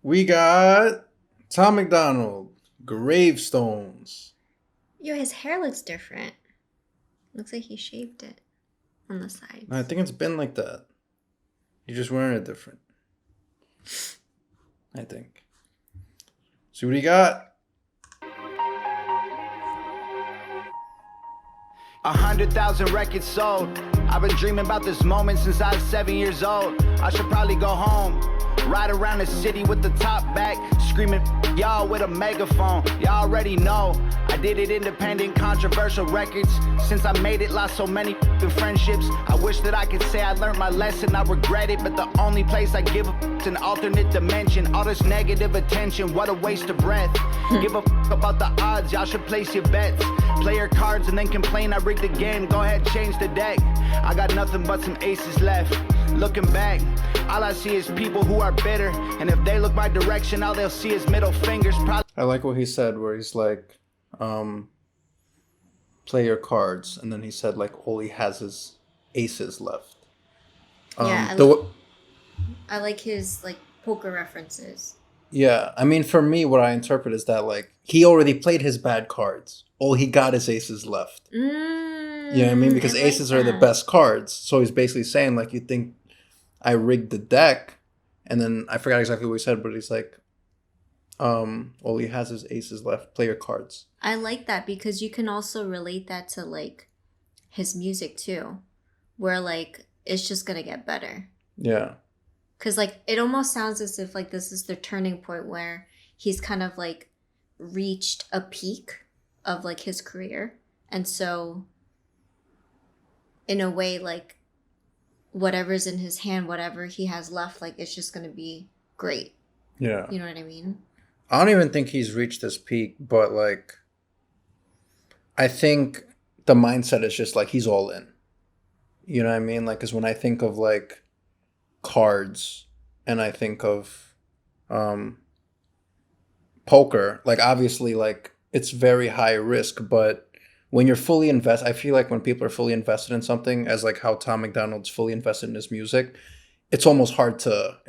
We got Tom MacDonald, Gravestones. Yo, his hair looks different. Looks like he shaved it on the I sides. think it's been like that. You're just wearing it different. I think. See what you got? 100,000 records sold. I've been dreaming about this moment since I was 7 years old. I should probably go home. Ride around the city with the top back, screaming y'all with a megaphone. Y'all already know I did it independent, controversial records. Since I made it, lost so many friendships. I wish that I could say I learned my lesson. I regret it, but the only place I give a an alternate dimension. All this negative attention, what a waste of breath. Give a about the odds, y'all should place your bets. Play your cards and then complain I rigged the game. Go ahead, change the deck. I got nothing but some aces left. Looking back, all I see is people who are bitter. And if they look my direction, all they'll see is middle fingers. I like what he said where he's like, play your cards. And then he said like all he has is aces left. I like his like poker references. Yeah, I mean, for me, what I interpret is that like he already played his bad cards. All he got is aces left. You know what I mean? Because I like aces are the that. best cards. So he's basically saying like, you think I rigged the deck, and then I forgot exactly what he said, but he's like, all he has is aces left. Play your cards. I like that because you can also relate that to like his music too, where like it's just gonna get better. Yeah. Because like it almost sounds as if like this is the turning point where he's kind of like reached a peak of like his career, and so in a way like whatever's in his hand, whatever he has left, like it's just gonna be great. Yeah. You know what I mean? I don't even think he's reached this peak, but like, I think the mindset is just like he's all in. You know what I mean? Like, because when I think of like cards and I think of poker, like obviously like it's very high risk, but when you're fully invested, I feel like when people are fully invested in something, as like how Tom MacDonald's fully invested in his music, it's almost hard to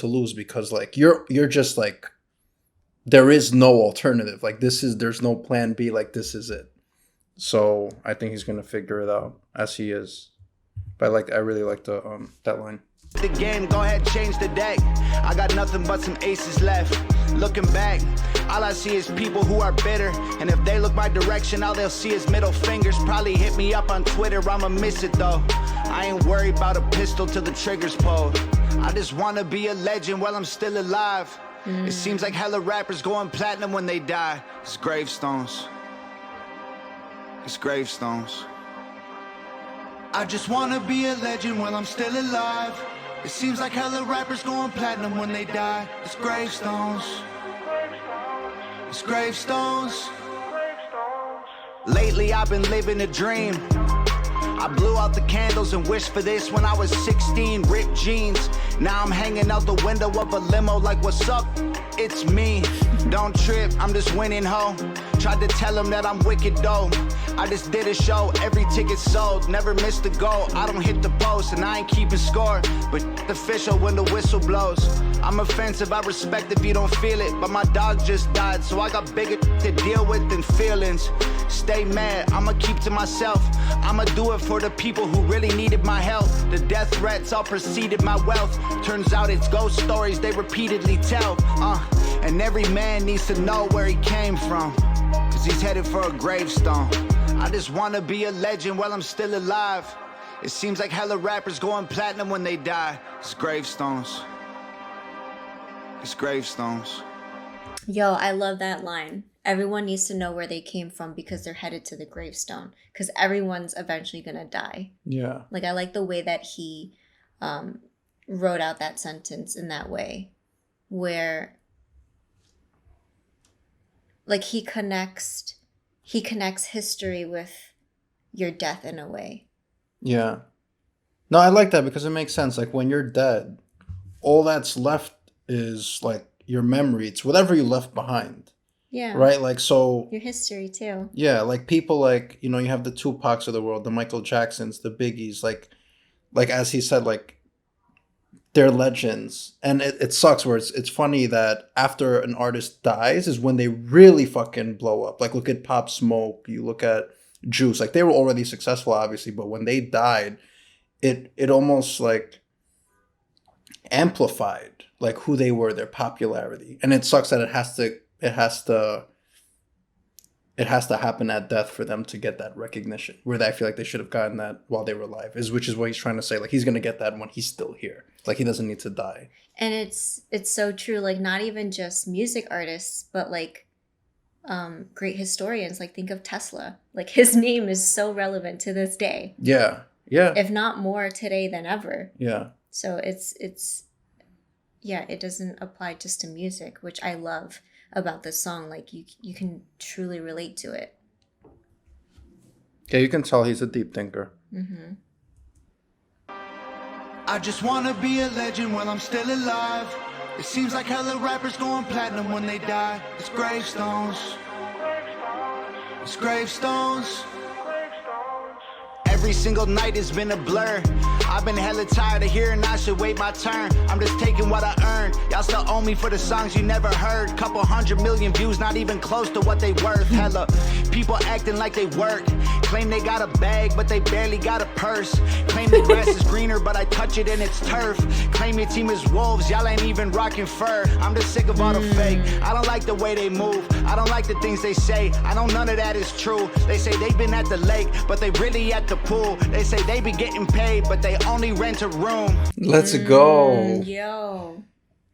lose because like you're just like, there is no alternative. Like there's no plan B. Like this is it. So I think he's gonna figure it out as he is. But I really like the that line. The game, go ahead, change the deck. I got nothing but some aces left. Looking back, all I see is people who are bitter. And if they look my direction, all they'll see is middle fingers. Probably hit me up on Twitter, I'ma miss it though. I ain't worried about a pistol till the trigger's pulled. I just wanna be a legend while I'm still alive. It seems like hella rappers going platinum when they die. It's gravestones. It's gravestones. I just wanna be a legend while I'm still alive. It seems like hella rappers going platinum when they die. It's gravestones. It's gravestones. Lately I've been living a dream. I blew out the candles and wished for this when I was 16. Ripped jeans. Now I'm hanging out the window of a limo like, what's up? It's me. Don't trip, I'm just winning, ho. Tried to tell them that I'm wicked dope. I just did a show, every ticket sold. Never missed a goal, I don't hit the post. And I ain't keeping score, but official when the whistle blows. I'm offensive, I respect if you don't feel it. But my dog just died, so I got bigger to deal with than feelings. Stay mad, I'ma keep to myself. I'ma do it for the people who really needed my help. The death threats all preceded my wealth. Turns out it's ghost stories they repeatedly tell. And every man needs to know where he came from, cause he's headed for a gravestone. I just wanna be a legend while I'm still alive. It seems like hella rappers going platinum when they die. It's gravestones. It's gravestones. Yo, I love that line. Everyone needs to know where they came from because they're headed to the gravestone. Because everyone's eventually gonna die. Yeah. Like I like the way that he wrote out that sentence in that way, where like he connects history with your death in a way. Yeah. No, I like that because it makes sense. Like when you're dead, all that's left is like your memory. It's whatever you left behind. Yeah. Right? Like so Your history too. yeah, like people like, you have the Tupacs of the world, the Michael Jacksons, the Biggies, like as he said, like they're legends, and it sucks where it's funny that after an artist dies is when they really fucking blow up. Like look at Pop Smoke, you look at Juice, like they were already successful obviously, but when they died, it almost like amplified like who they were, their popularity. And it sucks that it has to happen at death for them to get that recognition. Where I feel like they should have gotten that while they were alive, which is what he's trying to say. Like he's gonna get that when he's still here. Like he doesn't need to die. And it's so true. Like not even just music artists, but like great historians. Like think of Tesla. Like his name is so relevant to this day. Yeah, yeah, If not more today than ever. yeah. So it's yeah, it doesn't apply just to music, which I love about this song. Like you can truly relate to it. Yeah, you can tell he's a deep thinker. Mm-hmm. I just wanna be a legend while I'm still alive. It seems like hella rappers going platinum when they die. It's gravestones. It's gravestones. Every single night has been a blur. I've been hella tired of hearing I should wait my turn. I'm just taking what I earned. Y'all still owe me for the songs you never heard. Couple 100 million views, not even close to what they worth. Hella people acting like they work. Claim they got a bag, but they barely got a purse. Claim the grass is greener, but I touch it and it's turf. Claim your team is wolves, y'all ain't even rocking fur. I'm just sick of all the fake. I don't like the way they move. I don't like the things they say. I know none of that is true. They say they've been at the lake, but they really at the pool. They say they be getting paid, but they only rent a room. Let's go. Yo.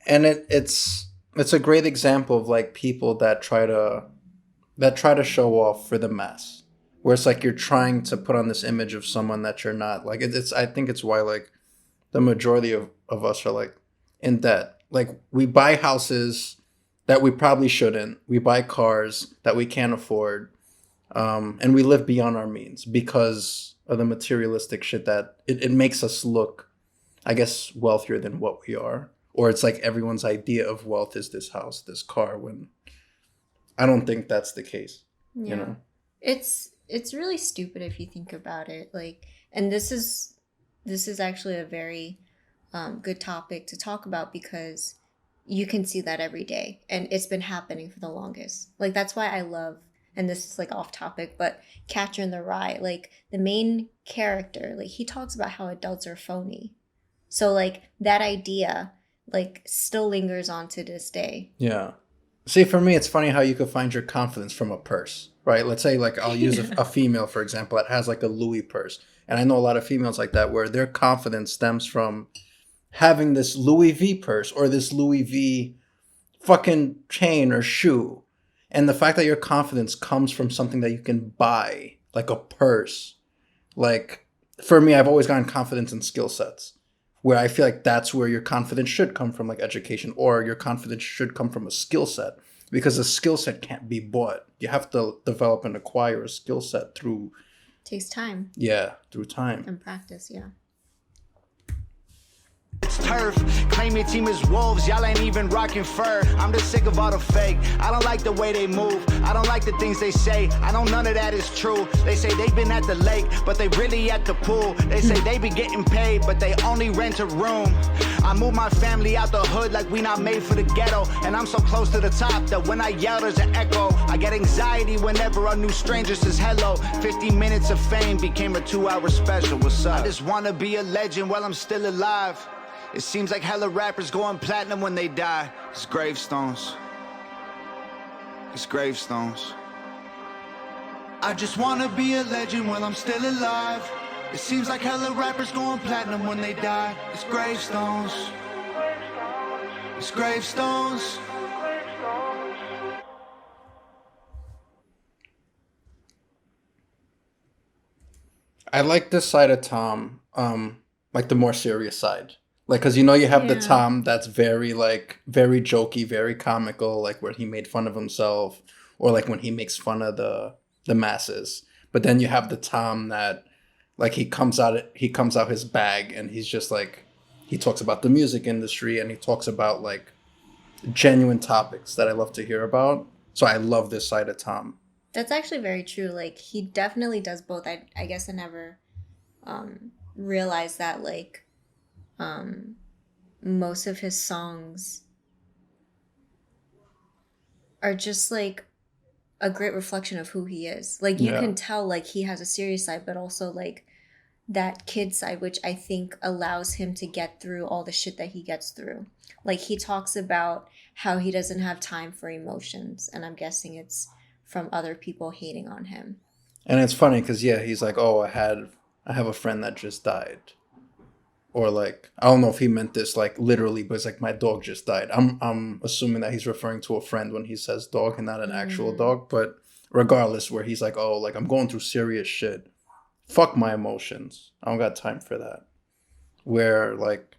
And it's a great example of like people that try to show off for the mass, where it's like you're trying to put on this image of someone that you're not. Like it's I think it's why like the majority of us are like in debt. Like we buy houses that we probably shouldn't. We buy cars that we can't afford, and we live beyond our means because of the materialistic shit that it makes us look, I guess, wealthier than what we are. Or it's like everyone's idea of wealth is this house, this car, when I don't think that's the case. Yeah. You know? It's really stupid if you think about it. Like, and this is actually a very good topic to talk about because you can see that every day, and it's been happening for the longest. Like that's why I love, and this is like off topic, but Catcher in the Rye, like the main character, like he talks about how adults are phony. So like that idea like still lingers on to this day. Yeah. See, for me, it's funny how you could find your confidence from a purse, right? Let's say like I'll use a female, for example, that has like a Louis purse. And I know a lot of females like that where their confidence stems from having this Louis V purse or this Louis V fucking chain or shoe. And the fact that your confidence comes from something that you can buy, like a purse. Like, for me, I've always gotten confidence in skill sets, where I feel like that's where your confidence should come from, like education, or your confidence should come from a skill set, because a skill set can't be bought. You have to develop and acquire a skill set through... Takes time. Yeah, through time. And practice, yeah. It's turf. Claim your team is wolves, y'all ain't even rocking fur. I'm just sick of all the fake. I don't like the way they move. I don't like the things they say. I know none of that is true. They say they've been at the lake, but they really at the pool. They say they be getting paid, but they only rent a room. I move my family out the hood like we not made for the ghetto. And I'm so close to the top that when I yell there's an echo. I get anxiety whenever a new stranger says hello. 50 minutes of fame became a 2-hour special. What's up? I just wanna be a legend while I'm still alive. It seems like hella rappers going platinum when they die. It's gravestones. It's gravestones. I just wanna be a legend while I'm still alive. It seems like hella rappers going platinum when they die. It's gravestones. It's gravestones. I like this side of Tom, like the more serious side. Like, because you have the Tom that's very, like, very jokey, very comical, like where he made fun of himself, or like when he makes fun of the masses. But then you have the Tom that, like, he comes out his bag and he's just like, he talks about the music industry and he talks about like genuine topics that I love to hear about. So I love this side of Tom. That's actually very true. Like he definitely does both. I guess I never realized that, like most of his songs are just like a great reflection of who he is. Like you Yeah. can tell like he has a serious side, but also like that kid side, which I think allows him to get through all the shit that he gets through. Like he talks about how he doesn't have time for emotions, and I'm guessing it's from other people hating on him. And it's funny because yeah, he's like, oh, I have a friend that just died, or like I don't know if he meant this like literally, but it's like my dog just died. I'm assuming that he's referring to a friend when he says dog and not an actual dog. But regardless, where he's like, oh, like I'm going through serious shit. Fuck my emotions. I don't got time for that. Where like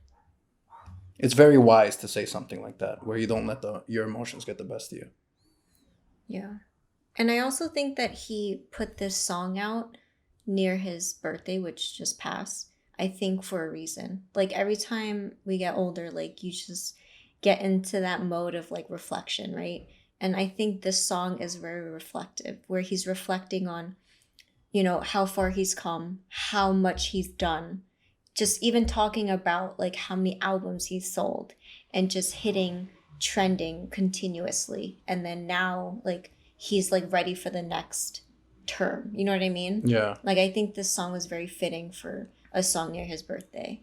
it's very wise to say something like that, where you don't let your emotions get the best of you. Yeah. And I also think that he put this song out near his birthday, which just passed, I think for a reason. Like every time we get older, like you just get into that mode of like reflection, right? And I think this song is very reflective, where he's reflecting on, you know, how far he's come, how much he's done, just even talking about like how many albums he's sold and just hitting trending continuously. And then now like he's like ready for the next term. You know what I mean? Yeah. Like I think this song was very fitting for a song near his birthday.